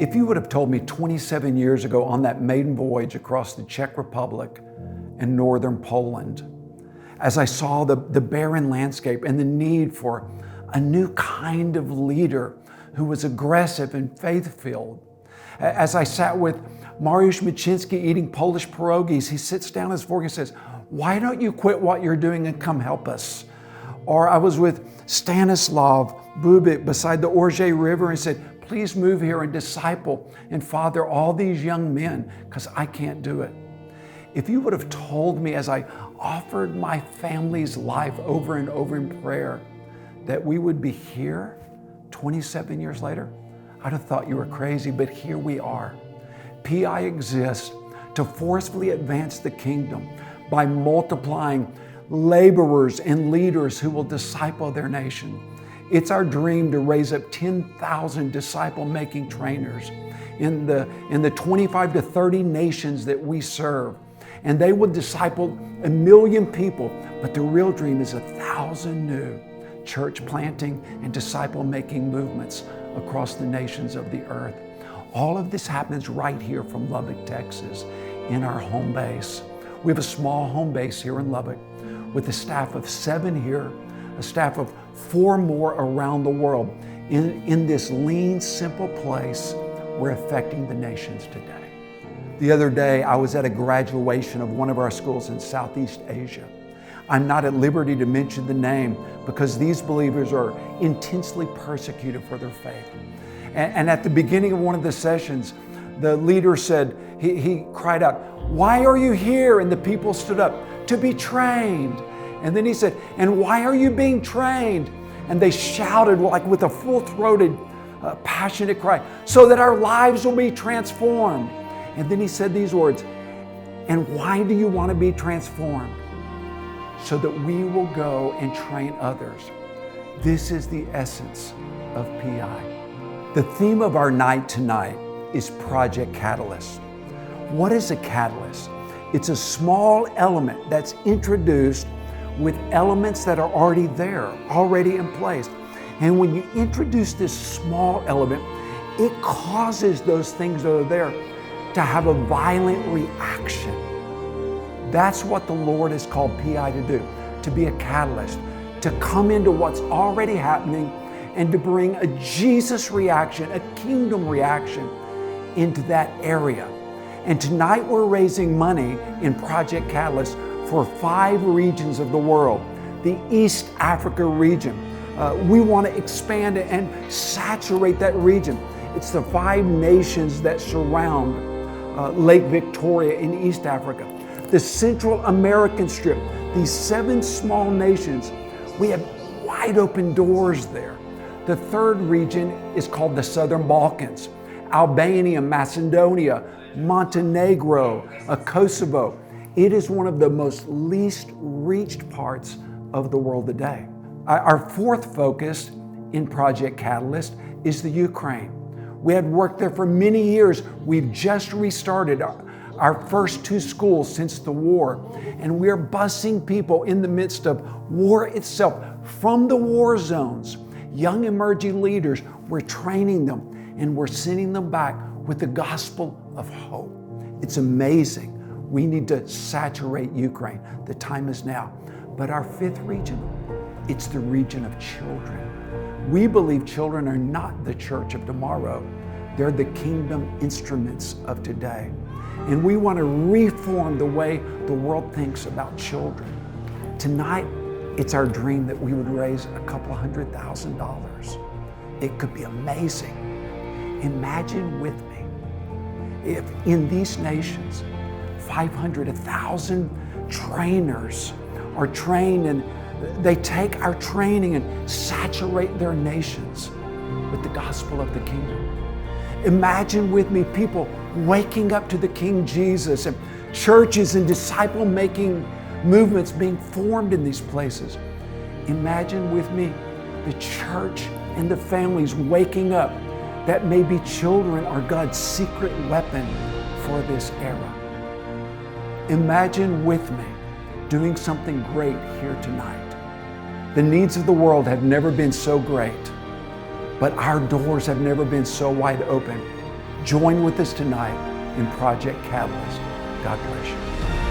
If you would have told me 27 years ago on that maiden voyage across the Czech Republic and northern Poland, as I saw the barren landscape and the need for a new kind of leader who was aggressive and faith-filled, as I sat with Mariusz Maczynski eating Polish pierogies, he sits down his fork and says, "Why don't you quit what you're doing and come help us?" Or I was with Stanislav Bubik beside the Orge River and said, "Please move here and disciple and father all these young men because I can't do it." If you would have told me as I offered my family's life over and over in prayer that we would be here 27 years later, I'd have thought you were crazy, but here we are. PI exists to forcefully advance the kingdom by multiplying laborers and leaders who will disciple their nation. It's our dream to raise up 10,000 disciple-making trainers in the 25 to 30 nations that we serve. And they will disciple 1 million people, but the real dream is 1,000 new church planting and disciple-making movements across the nations of the earth. All of this happens right here from Lubbock, Texas, in our home base. We have a small home base here in Lubbock with a staff of 7 here, a staff of 4 more around the world. In this lean, simple place, we're affecting the nations today. The other day, I was at a graduation of one of our schools in Southeast Asia. I'm not at liberty to mention the name because these believers are intensely persecuted for their faith. And at the beginning of one of the sessions, the leader said, he cried out, "Why are you here?" And the people stood up, "To be trained." And then he said, "And why are you being trained?" And they shouted like with a full-throated, passionate cry, "So that our lives will be transformed." And then he said these words, "And why do you want to be transformed?" "So that we will go and train others." This is the essence of PI. The theme of our night tonight is Project Catalyst. What is a catalyst? It's a small element that's introduced with elements that are already there, already in place. And when you introduce this small element, it causes those things that are there to have a violent reaction. That's what the Lord has called PI to do, to be a catalyst, to come into what's already happening and to bring a Jesus reaction, a kingdom reaction into that area. And tonight we're raising money in Project Catalyst for 5 regions of the world. The East Africa region. We want to expand it and saturate that region. It's the 5 nations that surround Lake Victoria in East Africa. The Central American Strip, these 7 small nations, we have wide open doors there. The 3rd region is called the Southern Balkans. Albania, Macedonia, Montenegro, Kosovo. It is one of the most least reached parts of the world today. Our 4th focus in Project Catalyst is the Ukraine. We had worked there for many years. We've just restarted our first 2 schools since the war, and we're busing people in the midst of war itself from the war zones. Young emerging leaders, we're training them and we're sending them back with the gospel of hope. It's amazing. We need to saturate Ukraine. The time is now. But our 5th region, it's the region of children. We believe children are not the church of tomorrow. They're the kingdom instruments of today. And we want to reform the way the world thinks about children. Tonight, it's our dream that we would raise a couple $100,000. It could be amazing. Imagine with me if in these nations, 500, 1,000 trainers are trained and they take our training and saturate their nations with the gospel of the kingdom. Imagine with me people waking up to the King Jesus and churches and disciple-making movements being formed in these places. Imagine with me the church and the families waking up that maybe children are God's secret weapon for this era. Imagine with me doing something great here tonight. The needs of the world have never been so great, but our doors have never been so wide open Join with us tonight in Project Catalyst. God bless you.